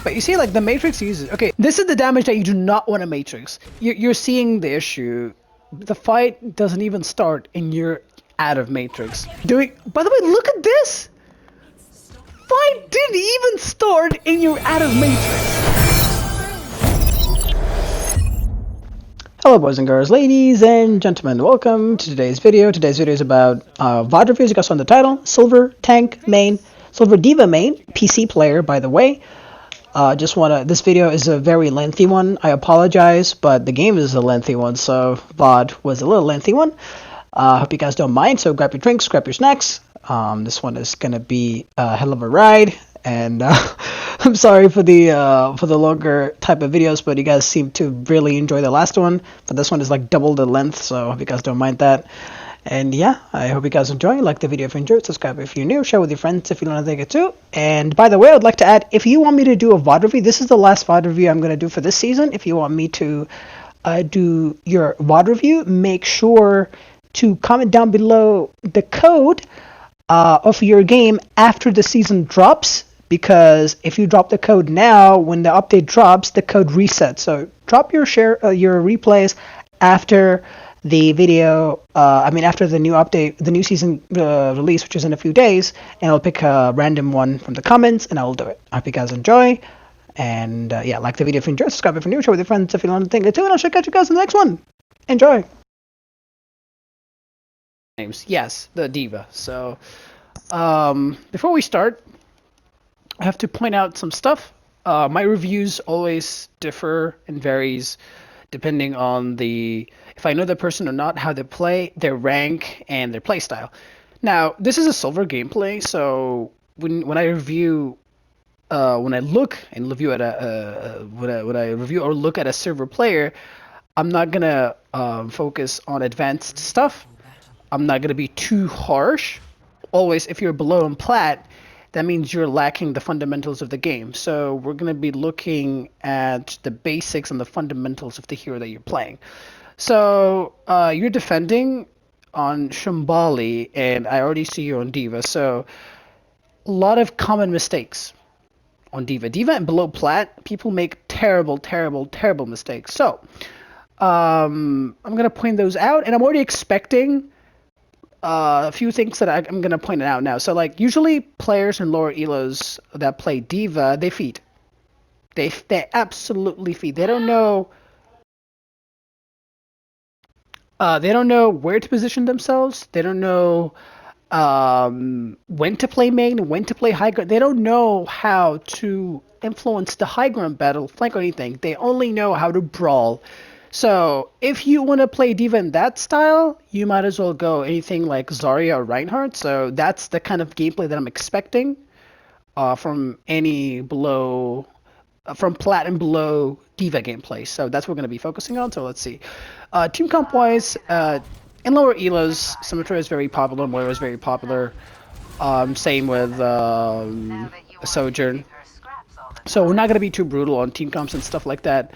But you see, like, the Matrix uses... Okay, this is the damage that you do not want to Matrix. You're seeing the issue. The fight doesn't even start and you're out of Matrix. By the way, look at this! Fight didn't even start and you're out of Matrix. Hello boys and girls, ladies and gentlemen, welcome to today's video. Today's video is about VOD reviews. You guys saw in the title, Silver Tank main, Silver D.Va main, PC player by the way. This video is a very lengthy one. I apologize, but the game is a lengthy one, so VOD was a little lengthy one. Hope you guys don't mind, so grab your drinks, grab your snacks. This one is gonna be a hell of a ride, and I'm sorry for the longer type of videos, but you guys seem to really enjoy the last one. But this one is like double the length, so I hope you guys don't mind that. And yeah, I hope you guys enjoy. Like the video if you enjoyed, subscribe if you're new, share with your friends if you don't think it too. And by the way, I'd like to add, if you want me to do a VOD review, this is the last VOD review I'm going to do for this season. If you want me to do your VOD review, make sure to comment down below the code of your game after the season drops. Because if you drop the code now, when the update drops, the code resets. So drop your your replays after the video, after the new update, the new season release, which is in a few days, and I'll pick a random one from the comments, and I will do it. I hope you guys enjoy, and yeah, like the video if you enjoyed, subscribe if you're new, share with your friends if you don't think it too, and I'll catch you guys in the next one. Enjoy! Names, yes, the D.Va. So, before we start, I have to point out some stuff. My reviews always differ and varies depending on if I know the person or not, how they play, their rank, and their play style. Now, this is a silver gameplay, so when I review, when I look and review at when I review or look at a silver player, I'm not gonna focus on advanced stuff. I'm not gonna be too harsh. Always, if you're below in plat, that means you're lacking the fundamentals of the game. So we're going to be looking at the basics and the fundamentals of the hero that you're playing. So you're defending on Shambali, and I already see you on D.Va. So a lot of common mistakes on D.Va. D.Va and below plat, people make terrible, terrible, terrible mistakes. So I'm going to point those out, and I'm already expecting a few things that I'm going to point out now. So, like, usually players in lower elos that play D.Va, they feed. They absolutely feed. They don't know where to position themselves. They don't know when to play main, when to play high ground. They don't know how to influence the high ground battle, flank, or anything. They only know how to brawl. So, if you want to play D.Va in that style, you might as well go anything like Zarya or Reinhardt. So, that's the kind of gameplay that I'm expecting from from plat and below D.Va gameplay. So, that's what we're going to be focusing on. So, let's see. Team comp-wise, in lower elos, Symmetra is very popular, Moira is very popular. Same with Sojourn. So, we're not going to be too brutal on team comps and stuff like that.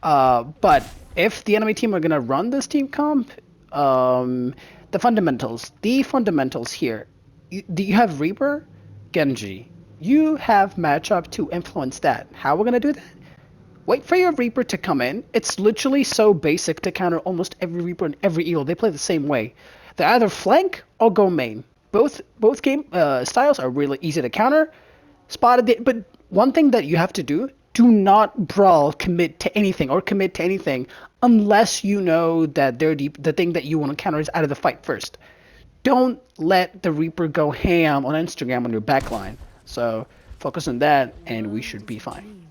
But if the enemy team are going to run this team comp, the fundamentals here, you have Reaper, Genji. You have matchup to influence that. How we're going to do that? Wait for your Reaper to come in. It's literally so basic to counter almost every Reaper and every Elo. They play the same way. They either flank or go main. Both game styles are really easy to counter. But one thing that you have to do not brawl commit to anything unless you know that the thing that you want to counter is out of the fight first. Don't let the Reaper go ham on Instagram on your backline. So focus on that and we should be fine.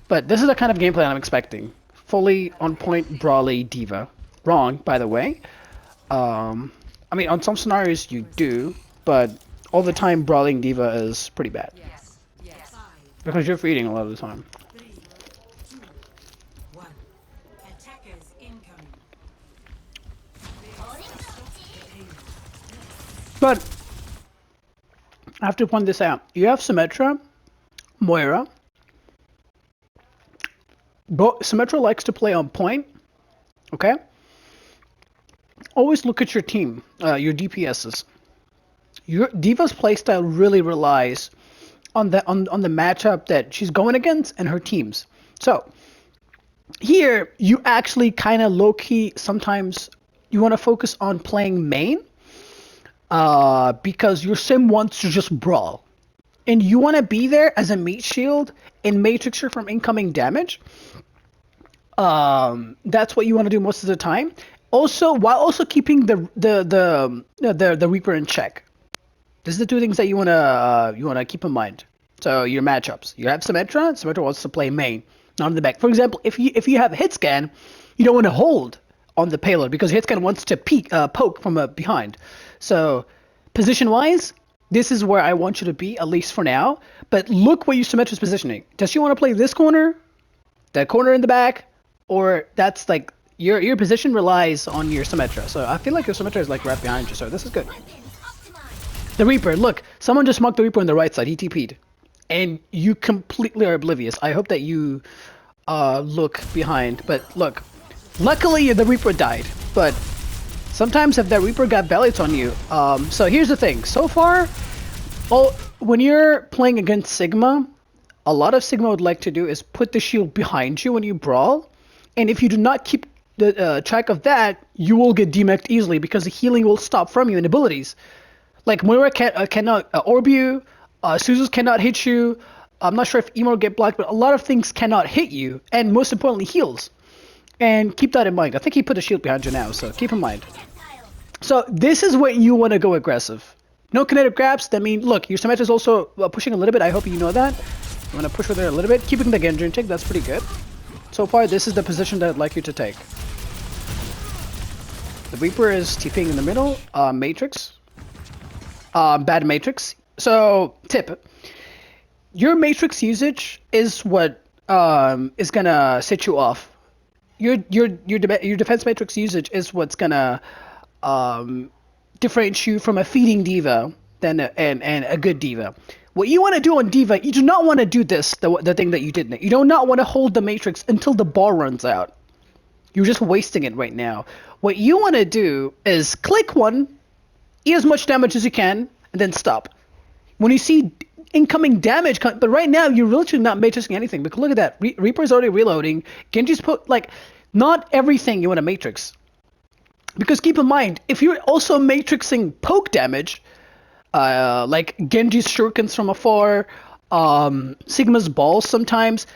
But this is the kind of gameplay I'm expecting. Fully on point brawly D.Va. Wrong, by the way. On some scenarios you do, but all the time brawling D.Va is pretty bad. Because you're feeding a lot of the time. But I have to point this out. You have Symmetra, Moira. Symmetra likes to play on point. Okay? Always look at your team, your DPSs. Your D.Va's playstyle really relies on the matchup that she's going against and her teams. So here you actually kind of low-key sometimes you want to focus on playing main because your sim wants to just brawl. And you want to be there as a meat shield and matrix her from incoming damage. That's what you want to do most of the time. Also, while also keeping the Reaper in check. This is the two things that you wanna keep in mind. So your matchups. You have Symmetra. Symmetra wants to play main, not in the back. For example, if you have a hit scan, you don't want to hold on the payload because hit scan wants to poke from behind. So position wise, this is where I want you to be, at least for now. But look where your Symmetra's positioning. Does she want to play this corner, that corner in the back, or that's like your position relies on your Symmetra. So I feel like your Symmetra is like right behind you. So this is good. The Reaper, look, someone just marked the Reaper on the right side. He TP'd. And you completely are oblivious. I hope that you look behind. But look, luckily the Reaper died. But sometimes if that Reaper got bellies on you. So here's the thing. So far, when you're playing against Sigma, a lot of Sigma would like to do is put the shield behind you when you brawl. And if you do not keep the track of that, you will get demeched easily because the healing will stop from you and abilities. Like Moira cannot orb you, Suzus cannot hit you. I'm not sure if Emo will get blocked, but a lot of things cannot hit you, and most importantly, heals. And keep that in mind. I think he put a shield behind you now, so keep in mind. So this is where you want to go aggressive. No kinetic grabs. That means, look, your Symmetra is also pushing a little bit. I hope you know that. I'm gonna push with her a little bit, keeping the Genji in check. That's pretty good. So far, this is the position that I'd like you to take. The Reaper is TPing in the middle. Matrix. Bad Matrix. So, tip. Your Matrix usage is what is gonna set you off. Your defense Matrix usage is what's gonna differentiate you from a feeding D.Va and a good D.Va. What you want to do on D.Va, you do not want to do this, the thing that you did. You do not want to hold the Matrix until the bar runs out. You're just wasting it right now. What you want to do is click one, eat as much damage as you can, and then stop. When you see incoming damage, but right now you're literally not matrixing anything. Because look at that, Reaper's already reloading. Genji's not everything you want to matrix. Because keep in mind, if you're also matrixing poke damage, like Genji's shurikens from afar, Sigma's balls sometimes,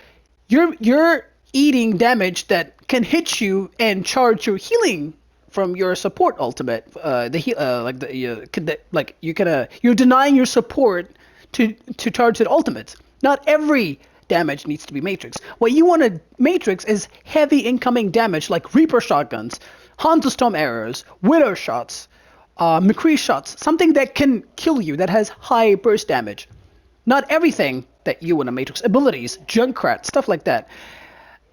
you're eating damage that can hit you and charge your healing from your support ultimate. You're denying your support to charge that ultimate. Not every damage needs to be matrix. What you want to matrix is heavy incoming damage like Reaper shotguns, Hanzo Storm arrows, Widow shots, McCree shots, something that can kill you, that has high burst damage. Not everything that you want to matrix. Abilities, Junkrat, stuff like that.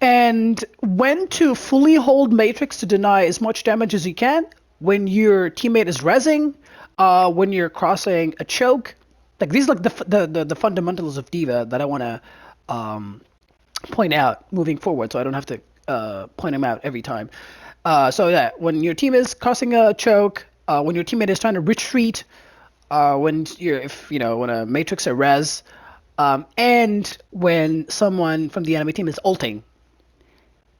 And when to fully hold Matrix to deny as much damage as you can, when your teammate is rezzing, when you're crossing a choke. Like these are like the fundamentals of D.Va that I want to point out moving forward, so I don't have to point them out every time. So yeah, when your team is crossing a choke, when your teammate is trying to retreat, when want to matrix a res, and when someone from the enemy team is ulting.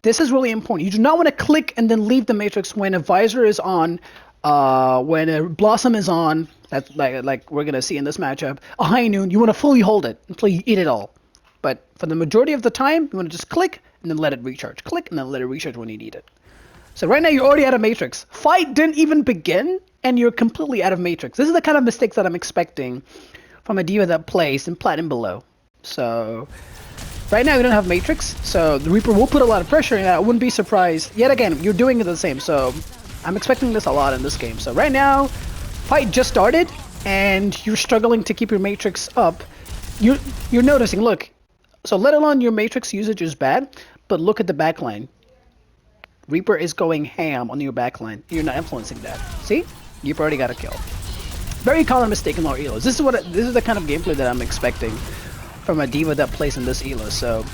This is really important. You do not want to click and then leave the matrix when a visor is on, when a blossom is on. That's like we're gonna see in this matchup. A high noon, you want to fully hold it until you eat it all. But for the majority of the time, you want to just click and then let it recharge. Click and then let it recharge when you need it. So right now you're already out of matrix. Fight didn't even begin and you're completely out of matrix. This is the kind of mistakes that I'm expecting from a D.Va that plays in Platinum below. So right now we don't have matrix, so the Reaper will put a lot of pressure and I wouldn't be surprised. Yet again, you're doing it the same, so I'm expecting this a lot in this game. So right now, fight just started and you're struggling to keep your matrix up. You're noticing, look, so let alone your matrix usage is bad, but look at the backline. Reaper is going ham on your backline. You're not influencing that. See? You've already got a kill. Very common mistake in lower elos. This is the kind of gameplay that I'm expecting from a D.Va that plays in this elo. So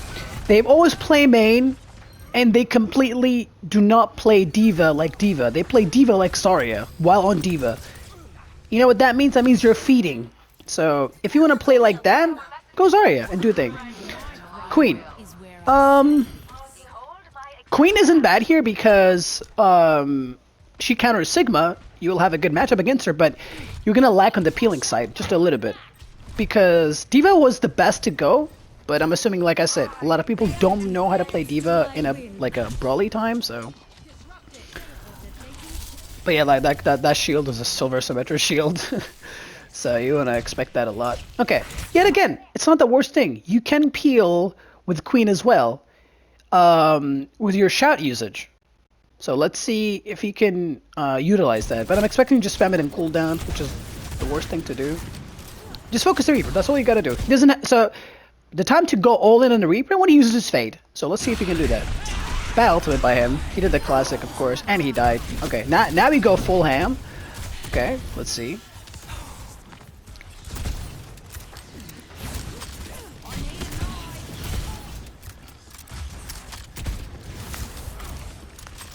they've always play main, and they completely do not play D.Va like D.Va. They play D.Va like Zarya while on D.Va. You know what that means? That means you're feeding. So if you want to play like that, Go Zarya and do a thing. Queen. Um, Queen isn't bad here because she counters Sigma. You'll have a good matchup against her, but you're gonna lack on the peeling side just a little bit because D.Va was the best to go. But I'm assuming, like I said, a lot of people don't know how to play D.Va in a brawly time, so. But yeah, like that shield is a silver symmetric shield. So you wanna expect that a lot. Okay, yet again, it's not the worst thing. You can peel with Queen as well, with your shout usage. So let's see if he can utilize that. But I'm expecting to just spam it in cooldown, which is the worst thing to do. Just focus the Reaper. That's all you gotta do. He doesn't. So the time to go all in on the Reaper when he uses his Fade. So let's see if he can do that. Bad ultimate by him. He did the classic, of course, and he died. Okay, now we go full ham. Okay, let's see.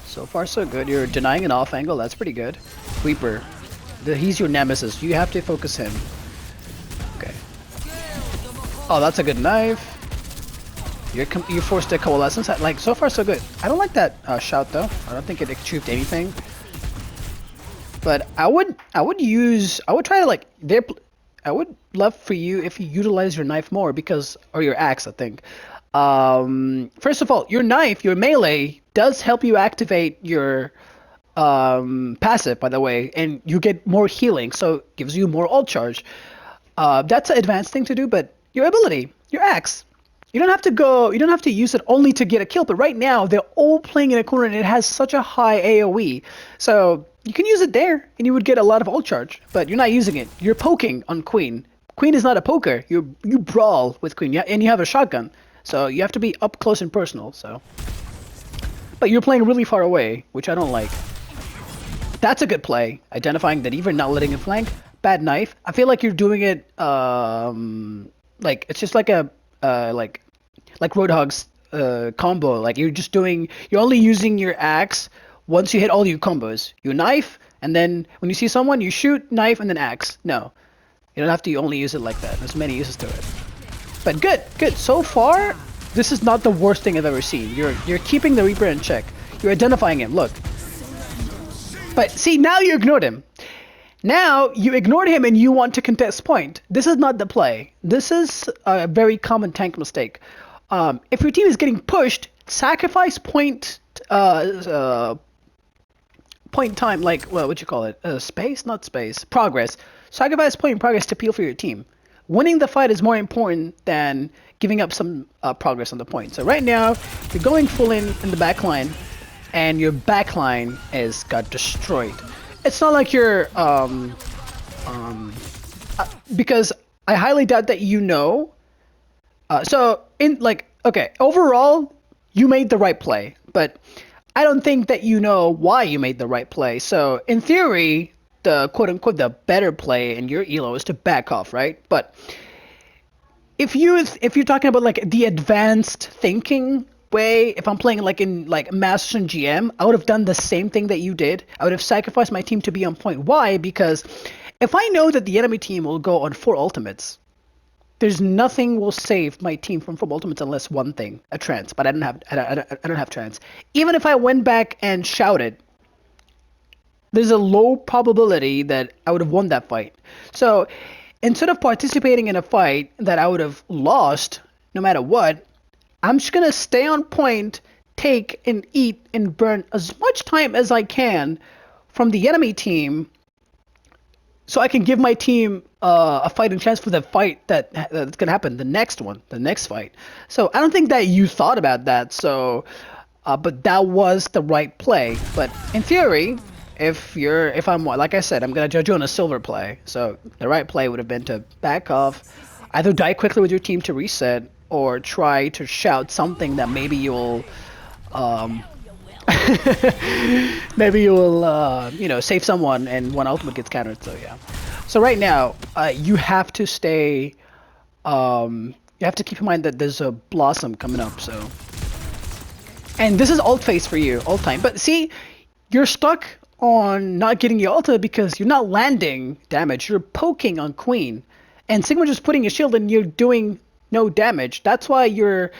So far, so good. You're denying an off angle. That's pretty good. Reaper. He's your nemesis. You have to focus him. Okay. Oh, that's a good knife. You're forced to coalescence. Like, so far, so good. I don't like that shout, though. I don't think it achieved anything. But I would try to, like, I would love for you if you utilize your knife more because, or your axe, I think. First of all, your knife, your melee, does help you activate your passive, by the way, and you get more healing, so it gives you more ult charge. That's an advanced thing to do, but your ability, your axe, you don't have to use it only to get a kill, but right now, they're all playing in a corner, and it has such a high AoE, so you can use it there, and you would get a lot of ult charge, but you're not using it. You're poking on Queen. Queen is not a poker. You brawl with Queen, and you have a shotgun. So you have to be up close and personal, so. But you're playing really far away, which I don't like. That's a good play. Identifying that even not letting him flank. Bad knife. I feel like you're doing it, like, it's just like a, like Roadhog's combo. Like, you're only using your axe once you hit all your combos. You knife, and then when you see someone, you shoot, knife, and then axe. No. You don't have to only use it like that. There's many uses to it. But good. So far, this is not the worst thing I've ever seen. You're keeping the Reaper in check. You're identifying him. Look. But see, now you ignored him. Now you ignored him and you want to contest point. This is not the play. This is a very common tank mistake. If your team is getting pushed, sacrifice point point time, like, what you call it? Space? Not space. Progress. Sacrifice point progress to peel for your team. Winning the fight is more important than giving up some progress on the point. So right now, you're going full in the backline, and your backline got destroyed. It's not like you're, because I highly doubt that you know. Okay, overall, you made the right play, but I don't think that you know why you made the right play. So in theory, the quote-unquote the better play in your elo is to back off, right? But if you're talking about like the advanced thinking way, if I'm playing like in like Masters and GM, I would have done the same thing that you did. I would have sacrificed my team to be on point. Why? Because if I know that the enemy team will go on 4 ultimates, there's nothing will save my team from 4 ultimates unless one thing, a trance. But I don't have trance. Even if I went back and shouted, there's a low probability that I would have won that fight. So instead of participating in a fight that I would have lost no matter what, I'm just going to stay on point, take and eat and burn as much time as I can from the enemy team so I can give my team a fighting chance for the fight that's going to happen, the next fight. So I don't think that you thought about that. So, but that was the right play. But in theory, if I'm, like I said, I'm going to judge you on a silver play. So the right play would have been to back off, either die quickly with your team to reset, or try to shout something that maybe you'll, save someone and one ultimate gets countered. So yeah. So right now, you have to stay, you have to keep in mind that there's a Blossom coming up. So, and this is ult phase for you, ult time. But see, you're stuck on not getting your ultimate because you're not landing damage. You're poking on Queen, and Sigma just putting a shield, and you're doing no damage. That's why you're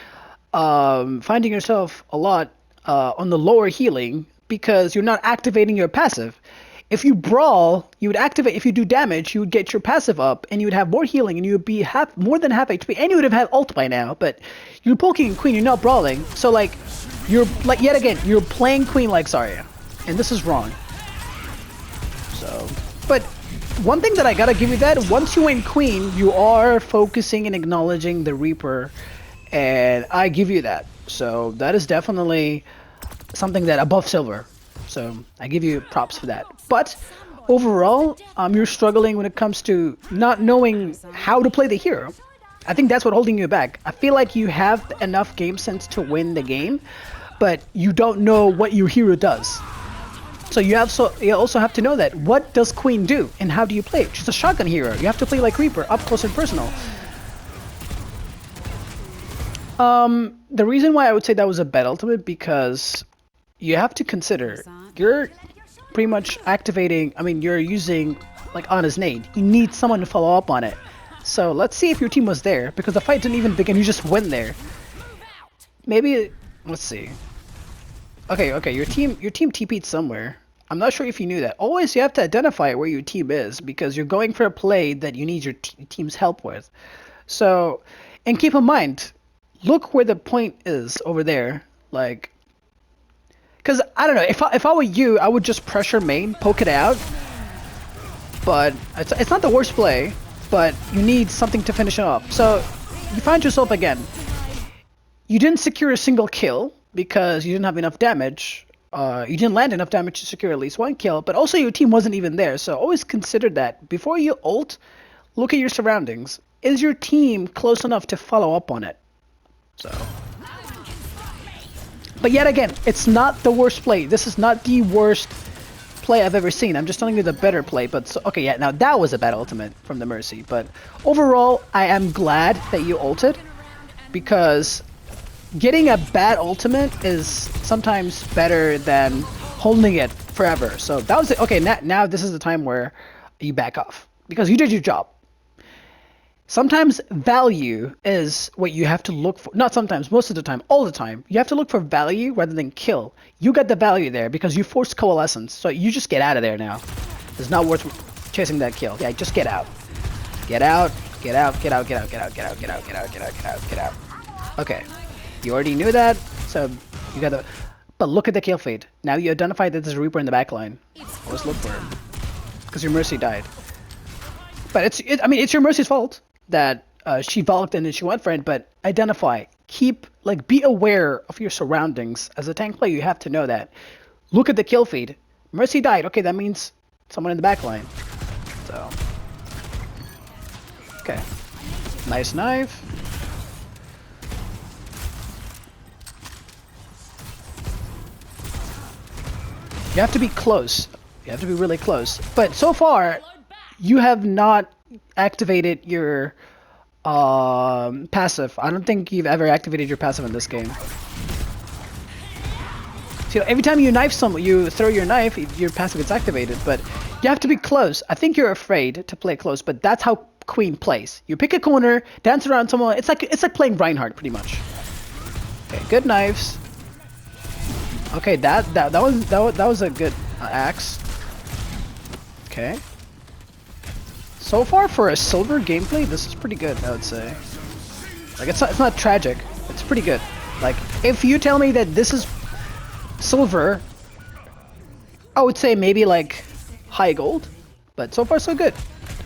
finding yourself a lot on the lower healing, because you're not activating your passive. If you brawl, you would activate. If you do damage, you would get your passive up, and you would have more healing, and you would be more than half HP, and you would have had ult by now. But you're poking Queen, you're not brawling, so like you're like yet again you're playing Queen like Zarya, and this is wrong. So, but one thing that I gotta give you that once you win Queen, you are focusing and acknowledging the Reaper, and I give you that. So that is definitely something that above silver. So I give you props for that. But overall, you're struggling when it comes to not knowing how to play the hero. I think that's what holding you back. I feel like you have enough game sense to win the game, but you don't know what your hero does. So you also have to know that. What does Queen do, and how do you play it? She's a shotgun hero. You have to play like Reaper, up close and personal. The reason why I would say that was a bad ultimate, because you have to consider you're pretty much activating. I mean, you're using like Ana's nade. You need someone to follow up on it. So let's see if your team was there, because the fight didn't even begin. You just went there. Maybe let's see. Okay, your team TP'd somewhere. I'm not sure if you knew that. Always you have to identify where your team is, because you're going for a play that you need your team's help with. So, and keep in mind, look where the point is over there. Like, because I don't know, if I were you, I would just pressure main, poke it out. But it's not the worst play, but you need something to finish it off. So you find yourself again. You didn't secure a single kill because you didn't have enough damage. You didn't land enough damage to secure at least one kill, but also your team wasn't even there. So always consider that. Before you ult, look at your surroundings. Is your team close enough to follow up on it? So, but yet again, it's not the worst play. This is not the worst play I've ever seen. I'm just telling you the better play. But so, okay, yeah, now that was a bad ultimate from the Mercy. But overall, I am glad that you ulted, because getting a bad ultimate is sometimes better than holding it forever. So that was it. Okay, now this is the time where you back off, because you did your job. Sometimes value is what you have to look for. Not sometimes, most of the time, all the time. You have to look for value rather than kill. You got the value there because you forced coalescence. So you just get out of there now. It's not worth chasing that kill. Yeah, just get out. Get out. Get out. Get out. Get out. Get out. Get out. Get out. Get out. Get out. Get out. Get out. Okay. You already knew that. So you got the. But look at the kill fade. Now you identified that there's a Reaper in the backline. Always look for him. Because your Mercy died. But I mean, it's your Mercy's fault that she bulked and then she went for it, but identify, be aware of your surroundings. As a tank player, you have to know that. Look at the kill feed. Mercy died. Okay, that means someone in the back line. So, okay. Nice knife. You have to be close. You have to be really close. But so far, you have not activated your passive. I don't think you've ever activated your passive in this game. So every time you knife someone, you throw your knife, your passive gets activated. But you have to be close. I think you're afraid to play close, but that's how Queen plays. You pick a corner, dance around someone. It's like playing Reinhardt, pretty much. Okay, good knives. Okay, that was a good axe. Okay. So far for a silver gameplay, this is pretty good, I would say. Like, it's not tragic. It's pretty good. Like, if you tell me that this is silver, I would say maybe like high gold. But so far so good.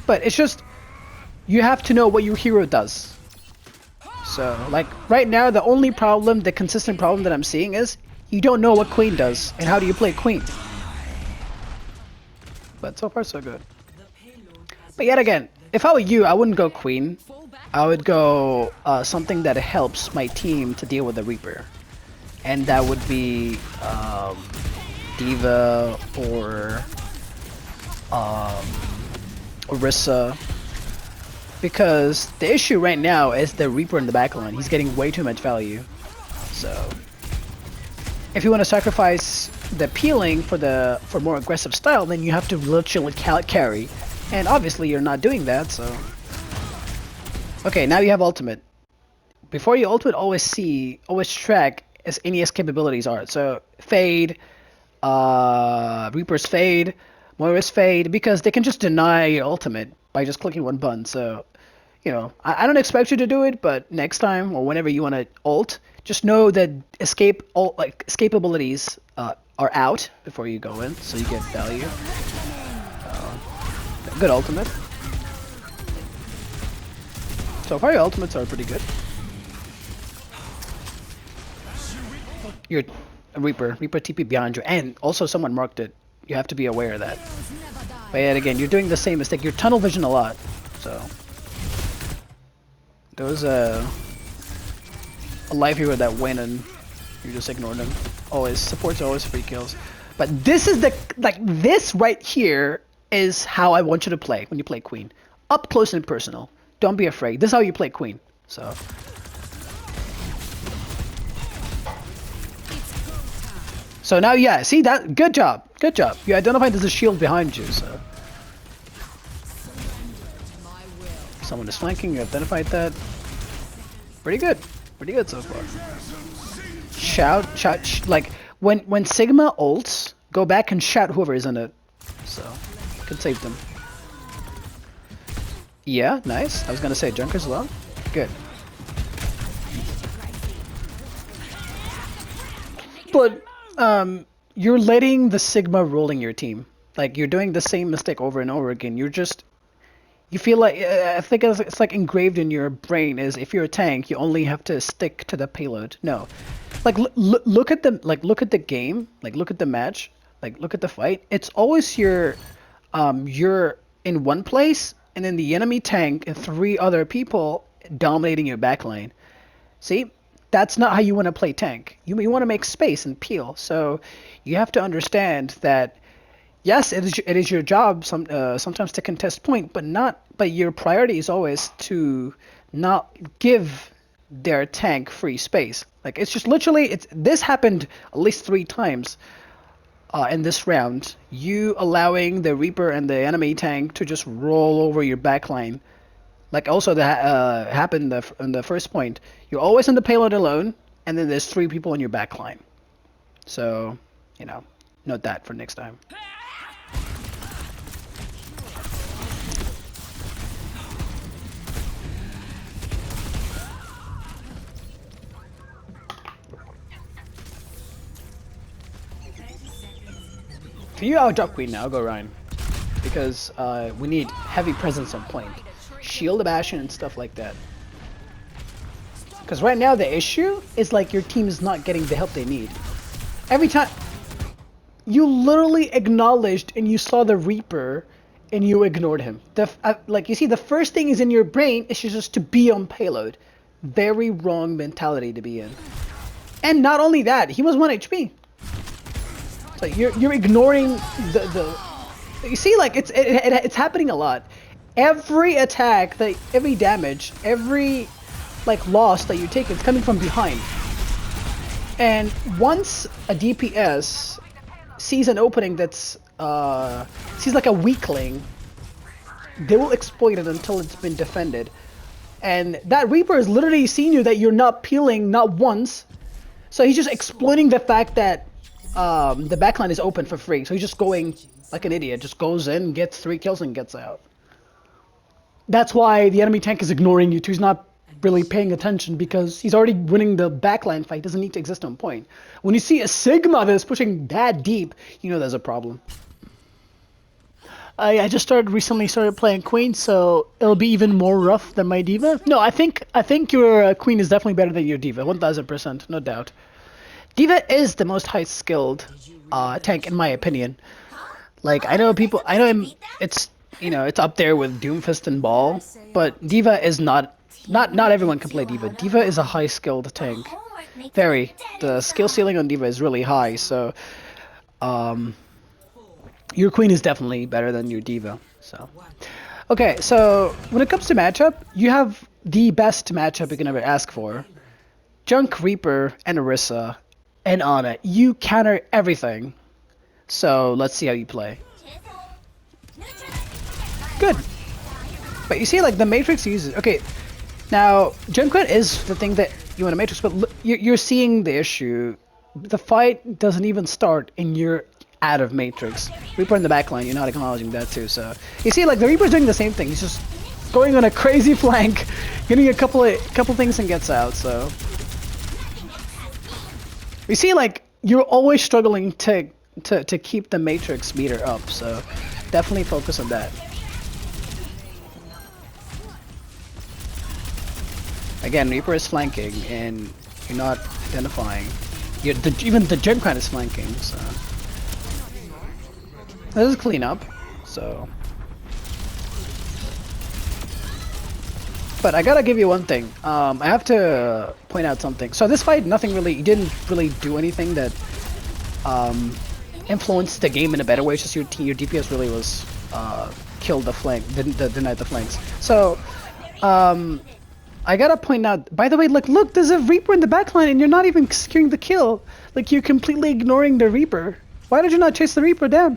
But it's just, you have to know what your hero does. So, like, right now, the only problem, the consistent problem that I'm seeing is you don't know what Queen does, and how do you play Queen. But so far so good. But yet again, if I were you, I wouldn't go Queen. I would go something that helps my team to deal with the Reaper. And that would be D.VA or Orisa. Because the issue right now is the Reaper in the backline. He's getting way too much value. So if you want to sacrifice the peeling for more aggressive style, then you have to literally carry. And obviously you're not doing that, so. Okay, now you have ultimate. before you ultimate, always track as NES capabilities are. So fade, Reaper's fade, Moira's fade, because they can just deny your ultimate by just clicking one button. So, you know, I don't expect you to do it, but next time or whenever you want to ult, just know that escape abilities are out before you go in, so you get value. Good ultimate. So far, your ultimates are pretty good. You're a Reaper TP behind you, and also someone marked it. You have to be aware of that. But yet again, you're doing the same mistake. You're tunnel vision a lot, so there was a life hero that went and you just ignored them. Always supports always free kills. But this is this right here is how I want you to play when you play Queen. Up close and personal. Don't be afraid. This is how you play Queen. So. So now, yeah, see that? Good job. Good job. You identified there's a shield behind you, so. Someone is flanking, you identified that. Pretty good. Pretty good so far. Shout, like, when Sigma ults, go back and shout whoever is in it. So, you can save them. Yeah, nice. I was gonna say Junker as well. Good. But, you're letting the Sigma ruling your team. Like, you're doing the same mistake over and over again. You feel like, I think it's like engraved in your brain is if you're a tank, you only have to stick to the payload. No. Like, look at the game, like, look at the match, like, look at the fight. It's always you're in one place, and then the enemy tank and 3 other people dominating your backline. See? That's not how you want to play tank. You want to make space and peel. So you have to understand that, yes, it is your job sometimes to contest point, but your priority is always to not give their tank free space. Like, it's just literally, this happened at least 3 times in this round. You allowing the Reaper and the enemy tank to just roll over your backline. Like, also that happened in the first point. You're always on the payload alone, and then there's 3 people on your backline. So, you know, note that for next time. For you, I'll drop Queen now. I'll go Ryan. Because we need heavy presence on point. Shield Bastion and stuff like that. Because right now the issue is like your team is not getting the help they need. Every time you literally acknowledged and you saw the Reaper and you ignored him. Like, you see, the first thing is in your brain is just to be on payload. Very wrong mentality to be in. And not only that, he was 1 HP. So you're ignoring the you see, like, it's happening a lot. Every attack, every damage, every like loss that you take, it's coming from behind. And once a DPS sees an opening that's sees like a weakling, they will exploit it until it's been defended. And that Reaper is literally seeing you that you're not peeling not once, so he's just exploiting the fact that the backline is open for free. So he's just going like an idiot, just goes in, gets 3 kills, and gets out. That's why the enemy tank is ignoring you too. He's not really paying attention because he's already winning the backline fight. Doesn't need to exist on point. When you see a Sigma that is pushing that deep, you know there's a problem. I just recently started playing Queen, so it'll be even more rough than my D.Va. No, I think your Queen is definitely better than your D.Va, 1000%, no doubt. D.Va is the most high skilled tank in my opinion. Like, I know it's, you know, it's up there with Doomfist and Ball, but D.Va is not everyone can play D.Va. D.Va is a high skilled tank. The skill ceiling on D.Va is really high, so your Queen is definitely better than your D.Va. So, okay, so when it comes to matchup, you have the best matchup you can ever ask for. Junk, Reaper, and Orisa, and Ana. You counter everything. So let's see how you play. Good. But you see, like, the Matrix uses... Okay, Now, Junkrat is the thing that you want to matrix, but you're seeing the issue. The fight doesn't even start and you're out of matrix. Reaper in the backline, you're not acknowledging that too. So you see, like the Reaper's doing the same thing. He's just going on a crazy flank, getting a couple things and gets out. So you see, like you're always struggling to keep the matrix meter up. So definitely focus on that. Again, Reaper is flanking and you're not identifying. Even the Junkrat is flanking, so this is clean up. So, but I gotta give you one thing. I have to point out something. So this fight, you didn't really do anything that influenced the game in a better way. It's just your DPS really was killed the flank, denied the flanks. So, I gotta point out, by the way, look, there's a Reaper in the backline and you're not even securing the kill. Like, you're completely ignoring the Reaper. Why did you not chase the Reaper down?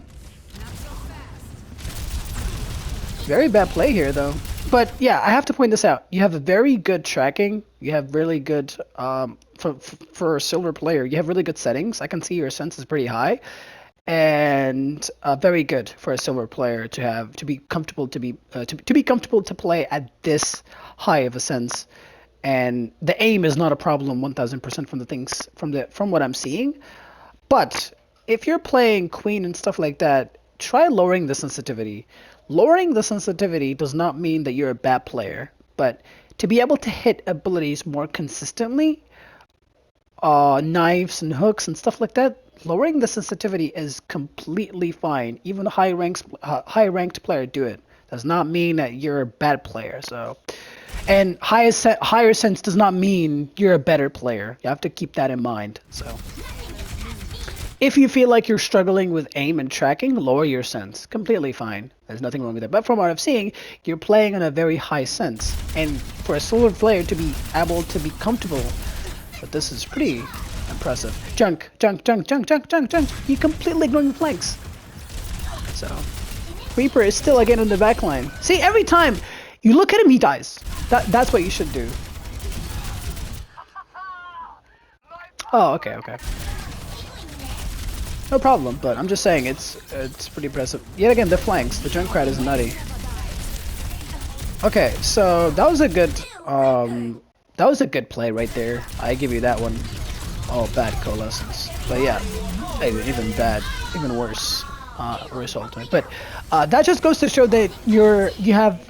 Very bad play here, though. But, yeah, I have to point this out. You have a very good tracking. You have really good, for a silver player, you have really good settings. I can see your sense is pretty high. And very good for a silver player to be comfortable to play at this high of a sense, and the aim is not a problem 1000% from what I'm seeing. But if you're playing Queen and stuff like that, try lowering the sensitivity. Lowering the sensitivity does not mean that you're a bad player, but to be able to hit abilities more consistently, knives and hooks and stuff like that, lowering the sensitivity is completely fine. Even a high-ranked player do it. Does not mean that you're a bad player. So, and higher sense does not mean you're a better player. You have to keep that in mind. So, if you feel like you're struggling with aim and tracking, lower your sense. Completely fine. There's nothing wrong with that. But from what I'm seeing, you're playing on a very high sense, and for a silver player to be able to be comfortable, but this is pretty impressive. Junk. You completely ignoring the flanks. So, Reaper is still again in the back line. See, every time you look at him, he dies. That's what you should do. Oh, okay. No problem, but I'm just saying it's pretty impressive. Yet again, the flanks. The Junkrat is nutty. Okay, so that was a good play right there. I give you that one. Oh, bad coalescence. But yeah, even worse. Worse ultimate. But that just goes to show that you have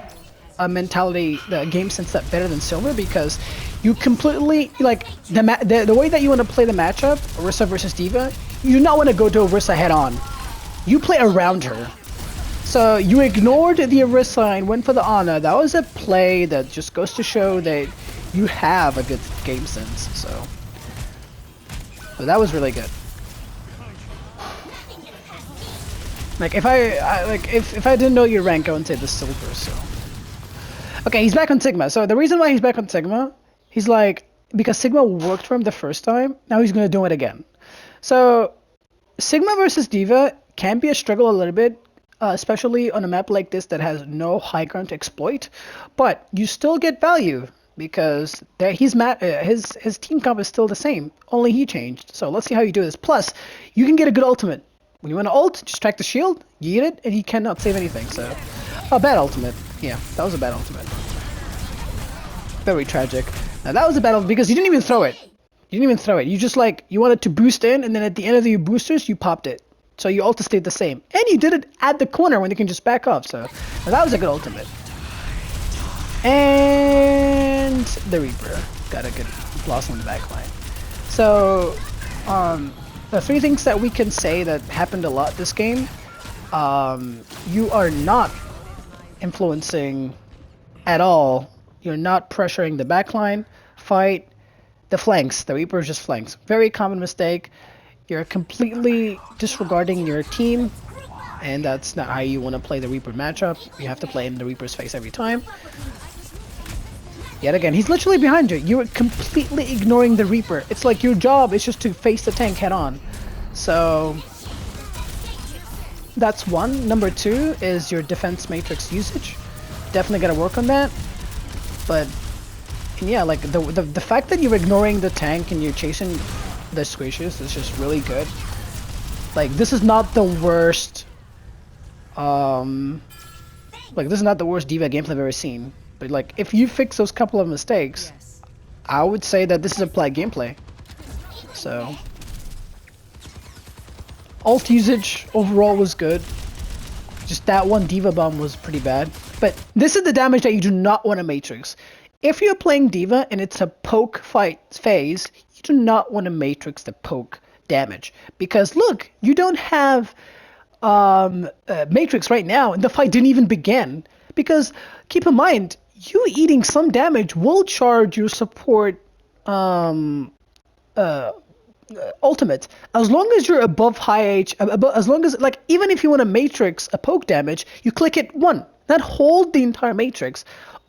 a mentality, the game sense that better than silver, because you completely like the way that you want to play the matchup, Orisa versus D.Va. You do not want to go to Orisa head on. You play around her. So you ignored the Orisa and went for the Ana. That was a play that just goes to show that you have a good game sense. So that was really good. Like if I didn't know your rank, I would say the silver. So okay, he's back on Sigma. So the reason why he's back on Sigma, he's like, because Sigma worked for him the first time, now he's gonna do it again. So Sigma versus D.Va can be a struggle a little bit, especially on a map like this that has no high ground to exploit, but you still get value because his team comp is still the same, only he changed. So let's see how you do this. Plus, you can get a good ultimate. When you want to ult, just track the shield, you eat it, and he cannot save anything. So, a bad ultimate. Yeah, that was a bad ultimate. Very tragic. Now that was a bad ultimate because you didn't even throw it. You just you wanted to boost in, and then at the end of your boosters, you popped it. So your ult stayed the same. And you did it at the corner when you can just back off. So now that was a good ultimate. And the Reaper got a good blossom in the backline. So, the three things that we can say that happened a lot this game, you are not influencing at all. You're not pressuring the backline, fight, the flanks. The Reaper is just flanks. Very common mistake. You're completely disregarding your team, and that's not how you want to play the Reaper matchup. You have to play in the Reaper's face every time. Yet again, he's literally behind you. You're completely ignoring the Reaper. It's like your job is just to face the tank head on. So that's one. Number two is your defense matrix usage. Definitely got to work on that. But And yeah, like the fact that you're ignoring the tank and you're chasing the squishes is just really good. Like this is not the worst. Like this is not the worst D.Va gameplay I've ever seen. But like if you fix those couple of mistakes, I would say that this is a play gameplay. So ult usage overall was good. Just that one D.Va bomb was pretty bad. But this is the damage that you do not want to matrix. If you're playing D.Va and it's a poke fight phase, you do not want to matrix the poke damage. Because look, you don't have matrix right now and the fight didn't even begin. Because keep in mind, you eating some damage will charge your support ultimate. As long as you're above high H, as long as, like, even if you want to matrix a poke damage, you click it one, not hold the entire matrix.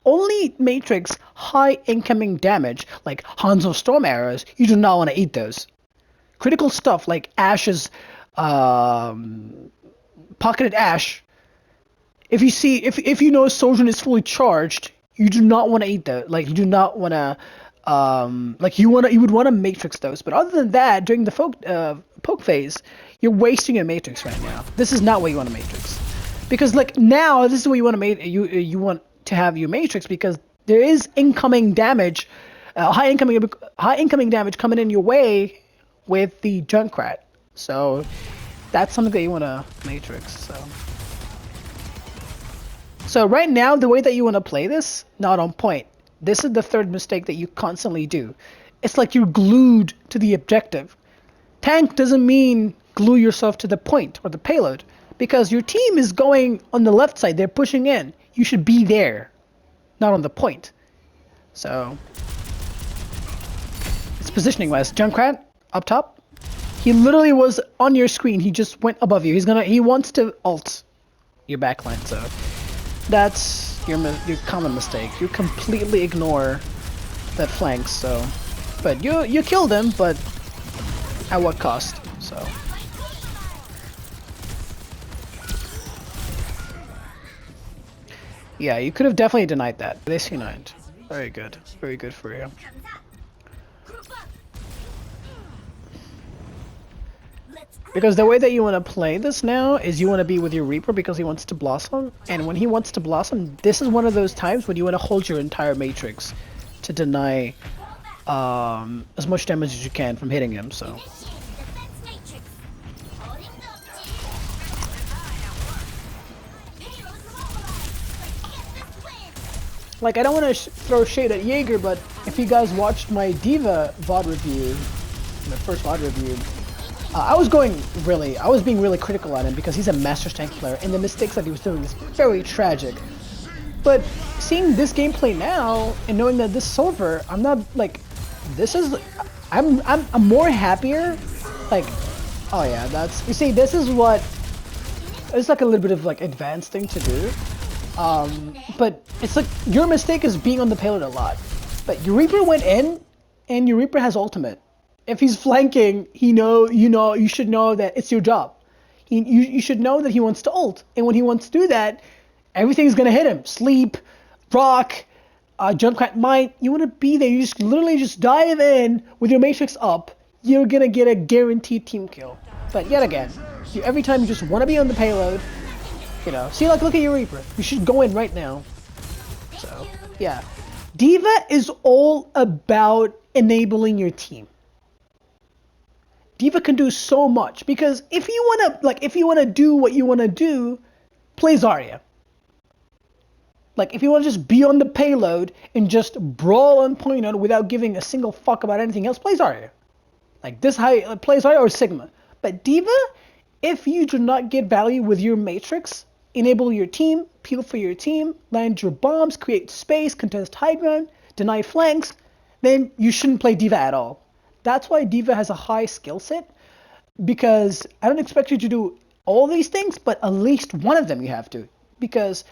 Only matrix high incoming damage, like Hanzo Storm arrows, you do not want to eat those. Critical stuff like Ash's pocketed Ash. If you see, if you know Sojourn is fully charged, you do not want to eat that. Like you do not want to, like you would want to matrix those. But other than that, during the poke phase, you're wasting your matrix right now. This is not what you want to matrix, because like now this is what you want to you want to have your matrix, because there is incoming damage, high incoming damage coming in your way with the Junkrat. So that's something that you want to matrix. So right now, the way that you want to play this, not on point. This is the third mistake that you constantly do. It's like you're glued to the objective. Tank doesn't mean glue yourself to the point or the payload, because your team is going on the left side. They're pushing in. You should be there, not on the point. So it's positioning wise. Junkrat up top. He literally was on your screen. He just went above you. He wants to ult your backline. So that's your common mistake. You completely ignore that flank. So, but you killed him, but at what cost? So. Yeah, you could have definitely denied that. They C9'd. Very good. Very good for you. Because the way that you want to play this now is you want to be with your Reaper because he wants to blossom. And when he wants to blossom, this is one of those times when you want to hold your entire matrix to deny as much damage as you can from hitting him, so. Like, I don't want to throw shade at Jaeger, but if you guys watched my D.Va VOD review, my first VOD review, I was being really critical on him because he's a Masters tank player, and the mistakes that he was doing is very tragic. But seeing this gameplay now, and knowing that this silver, I'm not, like, this is, I'm more happier, like, oh yeah, that's, you see, this is what, it's like a little bit of, like, advanced thing to do. But it's like your mistake is being on the payload a lot. But your Reaper went in, and your Reaper has ultimate. If he's flanking, you should know that it's your job. You should know that he wants to ult, and when he wants to do that, everything's gonna hit him. Sleep, rock, Junkrat might. You want to be there. You just literally just dive in with your matrix up. You're gonna get a guaranteed team kill. But yet again, every time you just want to be on the payload. You know, see, like, look at your Reaper. You should go in right now. So, yeah. D.Va is all about enabling your team. D.Va can do so much, because if you want to do what you want to do, play Zarya. Like, if you want to just be on the payload and just brawl on point on without giving a single fuck about anything else, play Zarya. Like, play Zarya or Sigma. But D.Va, if you do not get value with your matrix, enable your team, peel for your team, land your bombs, create space, contest high ground, deny flanks, then you shouldn't play D.Va at all. That's why D.Va has a high skill set, because I don't expect you to do all these things, but at least one of them you have to. Because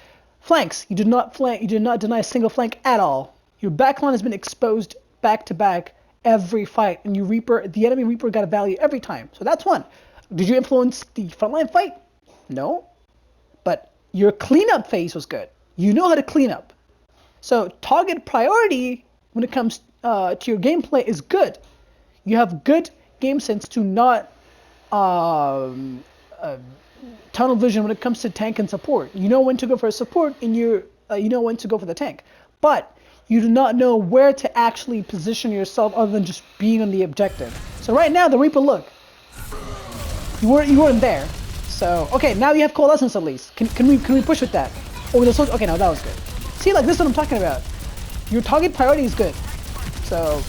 flanks, you do not deny a single flank at all. Your backline has been exposed back to back every fight, and the enemy Reaper got a value every time. So that's one. Did you influence the frontline fight? No. But your cleanup phase was good. You know how to clean up. So target priority when it comes to your gameplay is good. You have good game sense to not tunnel vision when it comes to tank and support. You know when to go for a support, and you know when to go for the tank. But you do not know where to actually position yourself other than just being on the objective. So right now, the Reaper, look, you weren't there. So okay, now you have coalescence at least. Can we push with that? Oh, the soldier. Okay, no, that was good. See, like this is what I'm talking about. Your target priority is good. So.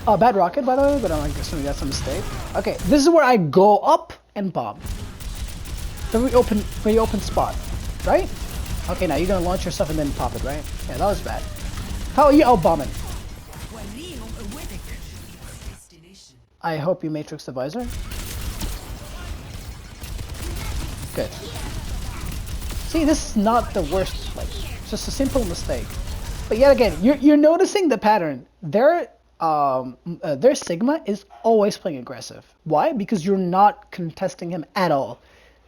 Oh, bad rocket, by the way, but I'm assuming that's a mistake. Okay, this is where I go up and bomb. Very open spot, right? Okay, now you're gonna launch yourself and then pop it, right? Yeah, that was bad. How are you out bombing? I hope you matrix the visor. Good. See, this is not the worst, like, it's just a simple mistake. But yet again, you're noticing the pattern. Their Sigma is always playing aggressive. Why? Because you're not contesting him at all.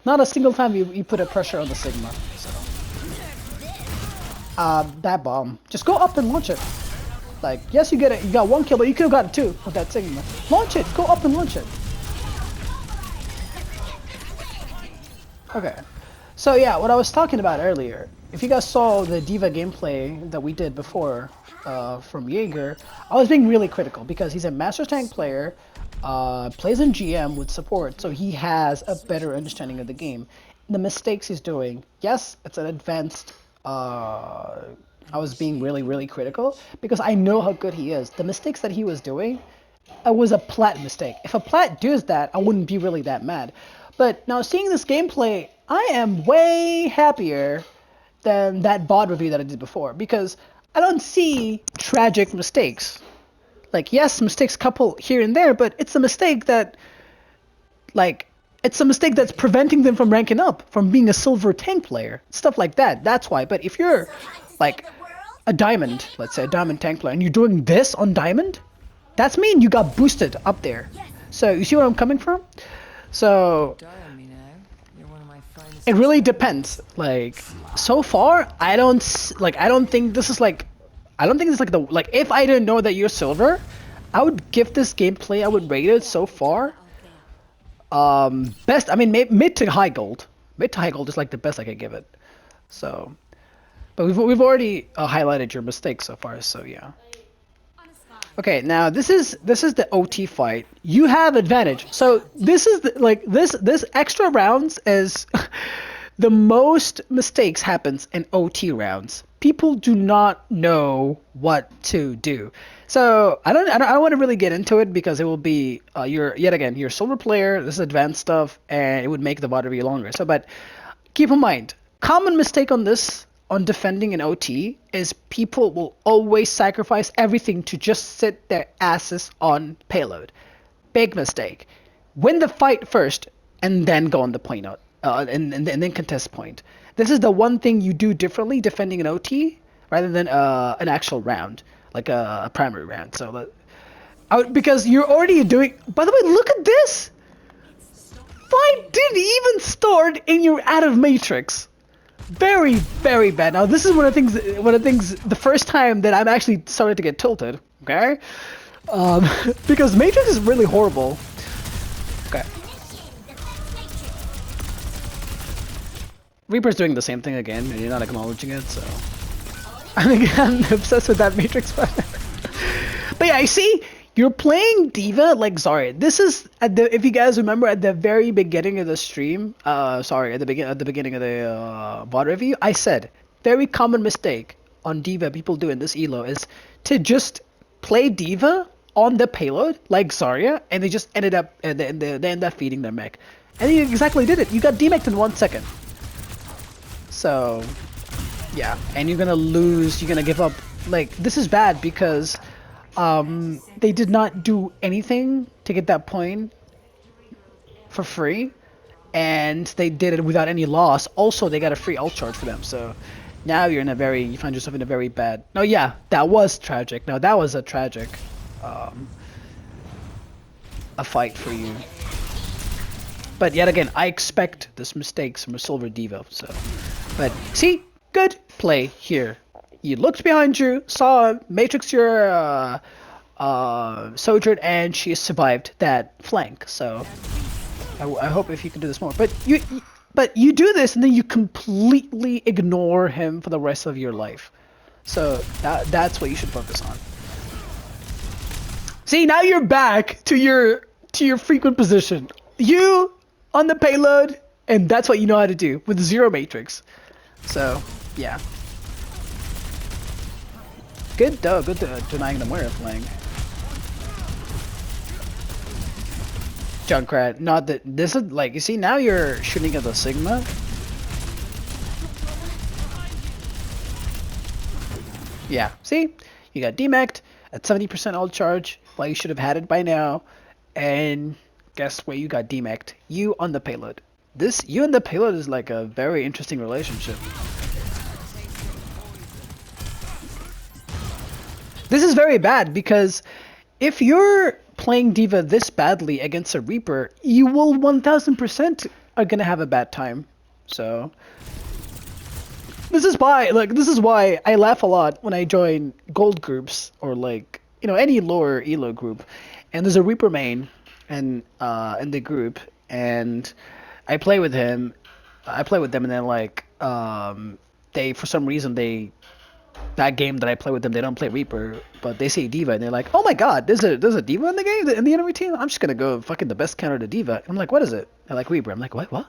Not a single time you put a pressure on the Sigma. So. That bomb. Just go up and launch it. Like, yes, you got one kill, but you could have gotten two with that Sigma. Launch it. Go up and launch it. Okay. So yeah, what I was talking about earlier. If you guys saw the D.Va gameplay that we did before from Jaeger, I was being really critical because he's a Master Tank player, plays in GM with support, so he has a better understanding of the game. The mistakes he's doing, yes, it's an advanced. I was being really critical because I know how good he is. The mistakes that he was doing, it was a plat mistake. If a plat does that, I wouldn't be really that mad. But now seeing this gameplay, I am way happier than that VOD review that I did before because I don't see tragic mistakes. Like, yes, mistakes couple here and there, but it's a mistake that, like, it's a mistake that's preventing them from ranking up, from being a silver tank player, stuff like that. That's why. But if you're, like, a diamond, let's say a diamond tank player, and you're doing this on diamond, that's mean you got boosted up there. So you see where I'm coming from? So it really depends. Like, so far, I don't think this is like if I didn't know that you're silver, I would give this gameplay, I would rate it so far. Best, I mean, mid to high gold. Mid to high gold is like the best I could give it. So, but we've already highlighted your mistakes so far. So yeah. Okay, now this is the OT fight. You have advantage. So this is this extra rounds is the most mistakes happens in OT rounds. People do not know what to do. So I don't want to really get into it because it will be you're a silver player. This is advanced stuff, and it would make the VOD review longer. So, but keep in mind, common mistake on this. On defending an OT is people will always sacrifice everything to just sit their asses on payload. Big mistake. Win the fight first and then go on the point out and then contest point. This is the one thing you do differently defending an OT rather than an actual round, like a primary round. So because you're already doing. By the way, look at this. Fight didn't even start and you're out of matrix. Very, very bad. Now this is one of the things. The first time that I'm actually started to get tilted. Okay, because Matrix is really horrible. Okay, Reaper's doing the same thing again, and you're not acknowledging it. So I'm obsessed with that Matrix part. But yeah, I see. You're playing D.Va like Zarya. This is if you guys remember at the very beginning of the stream, at the beginning of the VOD review, I said very common mistake on D.Va people do in this elo is to just play D.Va on the payload like Zarya, and they just ended up they end up feeding their mech, and you exactly did it. You got demeched in 1 second. So yeah, and you're gonna lose. You're gonna give up. Like, this is bad because. They did not do anything to get that point for free, and they did it without any loss. Also, they got a free ult charge for them, so now you find yourself in a very bad. No, yeah, that was tragic. No, that was a tragic, a fight for you. But yet again, I expect this mistakes from a silver D.Va. So, but see, good play here. You looked behind you, saw Matrix your Sojourn, and she survived that flank. So I hope if you can do this more. But you do this and then you completely ignore him for the rest of your life. So that's what you should focus on. See, now you're back to your frequent position. You on the payload, and that's what you know how to do with 0 Matrix. So yeah. Good though, good denying them where flank. Junkrat, not that this is like, you see, now you're shooting at the Sigma. Yeah, see, you got demeched at 70% ult charge. Well, you should have had it by now. And guess where you got demeched? You on the payload. You and the payload is like a very interesting relationship. This is very bad because if you're playing D.Va this badly against a Reaper, you will 1000% are gonna have a bad time. So this is why I laugh a lot when I join gold groups or like, you know, any lower elo group, and there's a Reaper main and in the group, and I play with him. I play with them, and then like they, for some reason, that game that I play with them, they don't play Reaper, but they say D.Va, and they're like, oh my god, there's a D.Va in the game, in the enemy team? I'm just gonna go fucking the best counter to D.Va. And I'm like, what is it? They're like, Reaper. I'm like, what?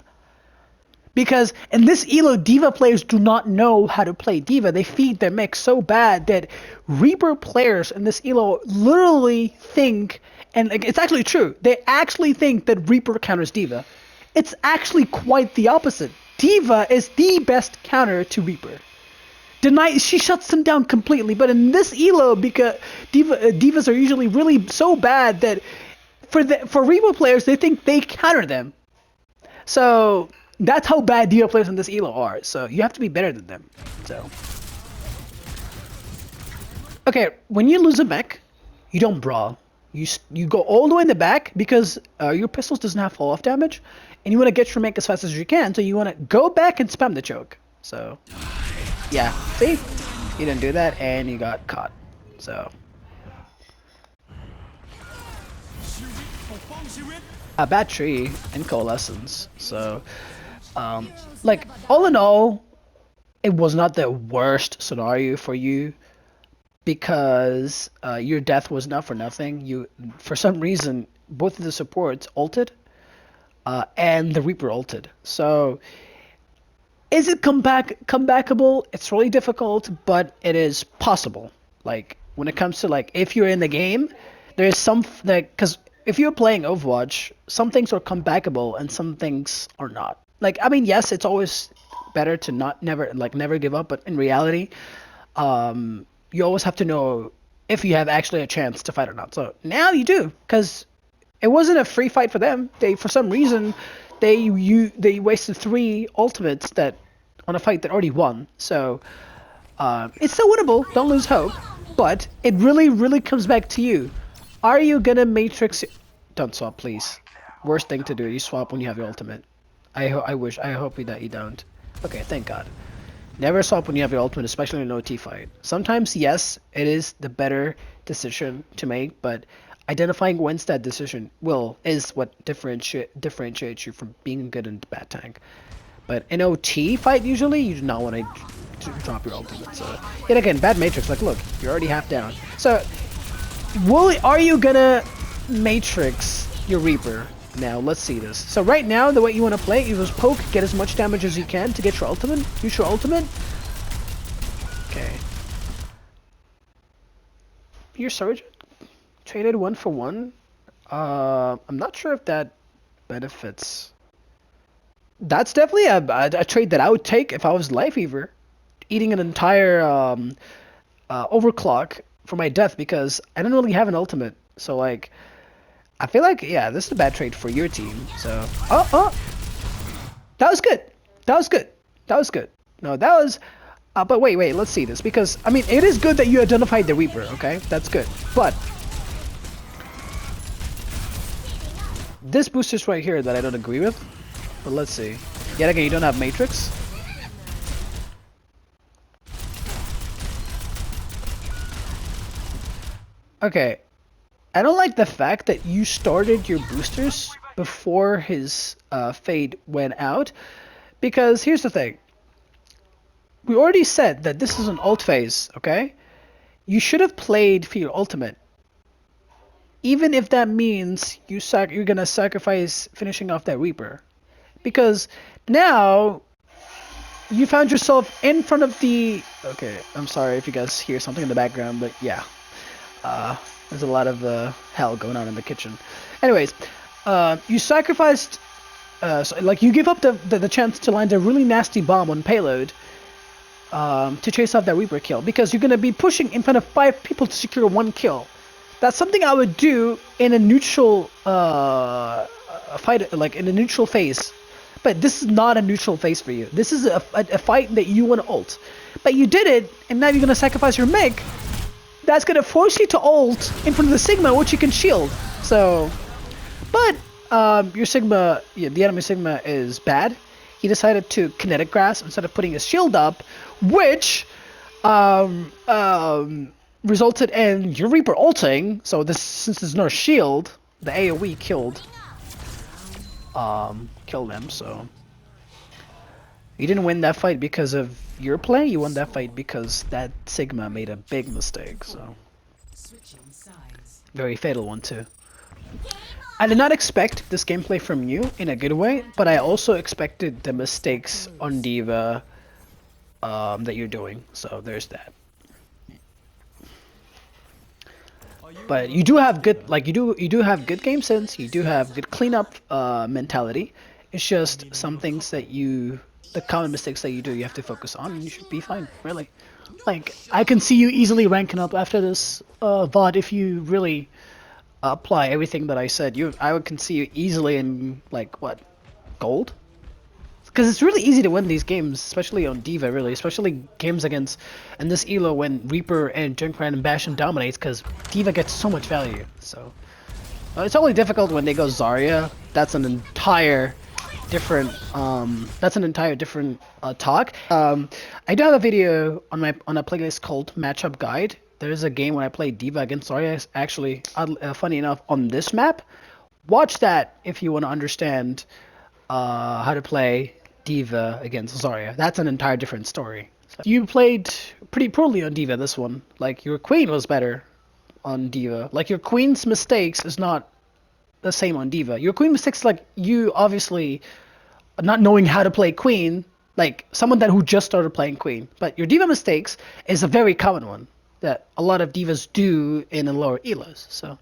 Because in this elo, D.Va players do not know how to play D.Va. They feed their mix so bad that Reaper players in this elo literally think, and it's actually true, they actually think that Reaper counters D.Va. It's actually quite the opposite. D.Va is the best counter to Reaper. She shuts them down completely, but in this elo, because divas are usually really so bad that for Reaper players, they think they counter them. So that's how bad D.Va players in this elo are. So you have to be better than them. So okay, when you lose a mech, you don't brawl. You go all the way in the back because your pistols doesn't have fall off damage, and you want to get your mech as fast as you can. So you want to go back and spam the choke. So yeah, see? You didn't do that, and you got caught. So a bad tree and coalescence. So like, all in all, it was not the worst scenario for you, because your death was not for nothing. For some reason, both of the supports ulted, and the Reaper ulted. So is it comebackable? It's really difficult, but it is possible. Like, when it comes to, like, if you're in the game, there's some, like, because if you're playing Overwatch, some things are comebackable and some things are not. Like, I mean, yes, it's always better to never give up, but in reality, you always have to know if you have actually a chance to fight or not. So now you do, because it wasn't a free fight for them. For some reason, they wasted 3 ultimates on a fight that already won. So it's still winnable. Don't lose hope. But it really, really comes back to you. Are you gonna Matrix? Don't swap, please. Worst thing to do. You swap when you have your ultimate. I hope that you don't. Okay, thank God. Never swap when you have your ultimate, especially in an OT fight. Sometimes, yes, it is the better decision to make, but identifying when's that decision is what differentiates you from being a good and bad tank. But in OT fight, usually you do not want to drop your ultimate. So yet again, bad Matrix. Like, look, you're already half down. So are you gonna Matrix your Reaper? Now let's see this. So right now, the way you want to play, you just poke, get as much damage as you can to get your ultimate. Use your ultimate. Okay. Your Surgeon traded 1 for 1. I'm not sure if that benefits. That's definitely a trade that I would take if I was Lifeweaver, eating an entire overclock for my death, because I don't really have an ultimate. So like, I feel like, yeah, this is a bad trade for your team. So that was good. That was good. No, that was. But wait, let's see this, because I mean, it is good that you identified the Reaper. Okay, that's good. But this booster's right here that I don't agree with. But let's see. Yet again, you don't have Matrix. Okay, I don't like the fact that you started your boosters before his fade went out, because here's the thing. We already said that this is an ult phase, okay? You should have played for your ultimate. Even if that means you're gonna sacrifice finishing off that Reaper. Because now you found yourself in front of the... Okay, I'm sorry if you guys hear something in the background, but yeah. There's a lot of hell going on in the kitchen. Anyways, you sacrificed... so, like, you give up the chance to land a really nasty bomb on payload to chase off that Reaper kill. Because you're going to be pushing in front of 5 people to secure 1 kill. That's something I would do in a neutral fight, like in a neutral phase. But this is not a neutral phase for you. This is a fight that you want to ult. But you did it, and now you're going to sacrifice your mech. That's going to force you to ult in front of the Sigma, which you can shield. So, but your Sigma, yeah, the enemy Sigma is bad. He decided to kinetic grasp instead of putting his shield up, which resulted in your Reaper ulting. So this, since there's no shield, the AoE killed him. So you didn't win that fight because of your play. You won that fight because that Sigma made a big mistake. So very fatal one too. I did not expect this gameplay from you in a good way, but I also expected the mistakes on D.Va that you're doing. So there's that. But you do have good, like you do have good game sense. You do have good cleanup mentality. It's just some things that the common mistakes that you do, you have to focus on, and you should be fine. Really, like I can see you easily ranking up after this VOD if you really apply everything that I said. I can see you easily in like what, gold? Because it's really easy to win these games, especially on D.Va, really. Especially games against, and this elo when Reaper and Junkrat and Bastion dominates, because D.Va gets so much value. So it's only difficult when they go Zarya. That's an entire different talk. I do have a video on a playlist called Matchup Guide. There's a game when I play D.Va against Zarya. It's actually, funny enough, on this map. Watch that if you want to understand how to play D.Va against Zarya. That's an entire different story. So you played pretty poorly on D.Va this one. Like, your Queen was better on D.Va. Like, your Queen's mistakes is not the same on D.Va. Your Queen mistakes, like, you obviously not knowing how to play Queen, like, someone who just started playing Queen. But your D.Va mistakes is a very common one that a lot of divas do in the lower elos. So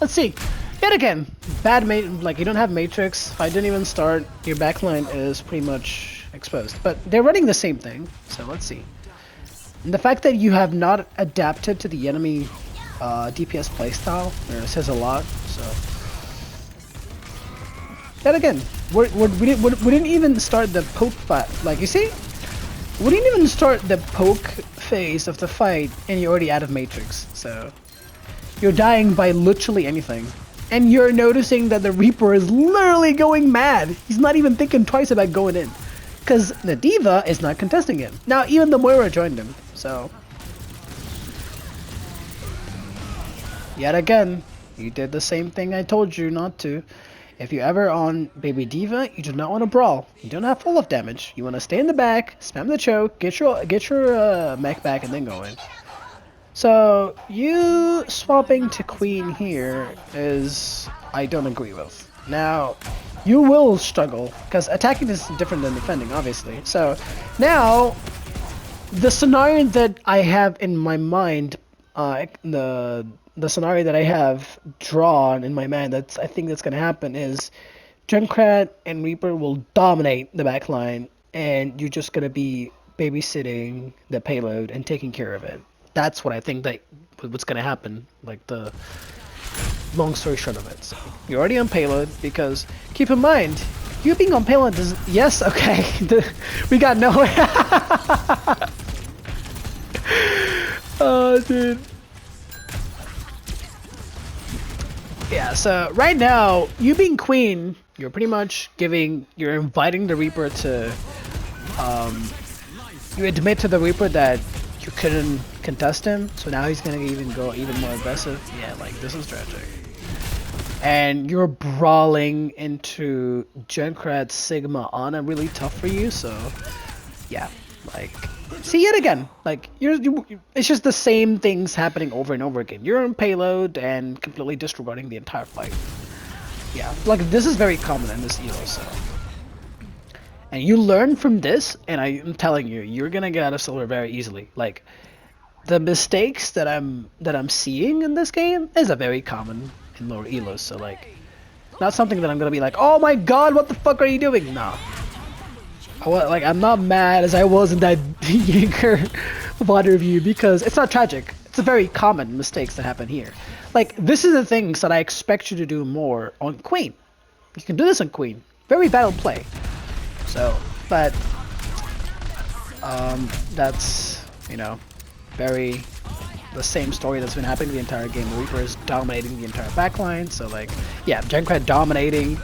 let's see. Yet again, bad like you don't have Matrix. If I didn't even start, your backline is pretty much exposed. But they're running the same thing, so let's see. And the fact that you have not adapted to the enemy DPS playstyle says a lot. So yet again, we didn't even start the poke fight. Like, you see, we didn't even start the poke phase of the fight, and you're already out of Matrix. So you're dying by literally anything. And you're noticing that the Reaper is literally going mad. He's not even thinking twice about going in. Because the D.Va is not contesting him. Now, even the Moira joined him. So yet again, you did the same thing I told you not to. If you're ever on baby D.Va, you do not want to brawl. You don't have full of damage. You want to stay in the back, spam the choke, get your mech back, and then go in. So you swapping to Queen here is, I don't agree with. Now, you will struggle, because attacking is different than defending, obviously. So now, the scenario that I have in my mind, the scenario that I have drawn in my mind, I think that's gonna happen is Junkrat and Reaper will dominate the backline, and you're just gonna be babysitting the payload and taking care of it. That's what I think that what's gonna happen. Like, the long story short of it. So you're already on payload, because keep in mind, you being on payload doesn't. Yes, okay. We got nowhere. Oh, dude. Yeah. So right now, you being Queen, you're pretty much you're inviting the Reaper to. You admit to the Reaper that you couldn't contest him. So now he's gonna even go even more aggressive. Yeah, like this is tragic. And you're brawling into Junkrat, Sigma, Ana, really tough for you. So yeah, like see it again. Like it's just the same things happening over and over again. You're in payload and completely disregarding the entire fight. Yeah, like this is very common in this elo. So. And you learn from this, and I'm telling you, you're gonna get out of silver very easily. Like the mistakes that I'm seeing in this game is a very common in lower elos. So like, not something that I'm gonna be like, oh my god, what the fuck are you doing? Nah. Like I'm not mad as I was in that Jaeger VOD review because it's not tragic. It's a very common mistakes that happen here. Like this is the things that I expect you to do more on Queen. You can do this on Queen. Very battle play. So, but that's, you know, very the same story that's been happening the entire game. Reaper is dominating the entire backline. So like, yeah, Junkrat dominating.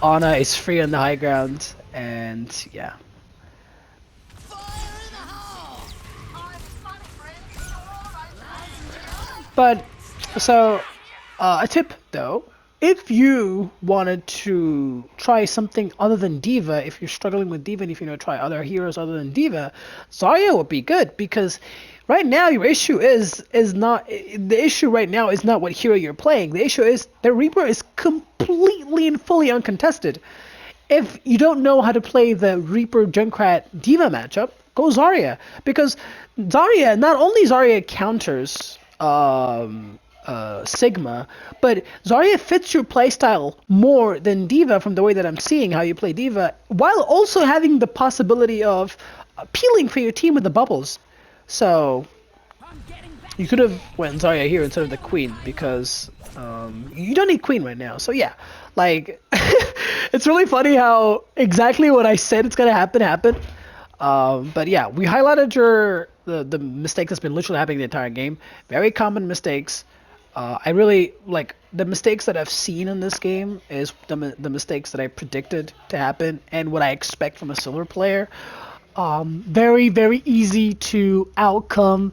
Ana is free on the high ground, and yeah. But so a tip though. If you wanted to try something other than D.Va, if you're struggling with D.Va and if you want to try other heroes other than D.Va, Zarya would be good because right now your issue is not the issue right now is not what hero you're playing. The issue is the Reaper is completely and fully uncontested. If you don't know how to play the Reaper Junkrat D.Va matchup, go Zarya because Zarya not only Zarya counters Sigma, but Zarya fits your playstyle more than D.Va from the way that I'm seeing how you play D.Va, while also having the possibility of peeling for your team with the bubbles. So you could have went Zarya here instead of the Queen because you don't need Queen right now. So yeah, like it's really funny how exactly what I said it's gonna happen happened. But yeah, we highlighted the mistake that's been literally happening the entire game. Very common mistakes. I really like the mistakes that I've seen in this game is the mistakes that I predicted to happen and what I expect from a silver player. Very, very easy to outcome.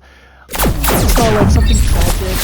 It's not like something tragic.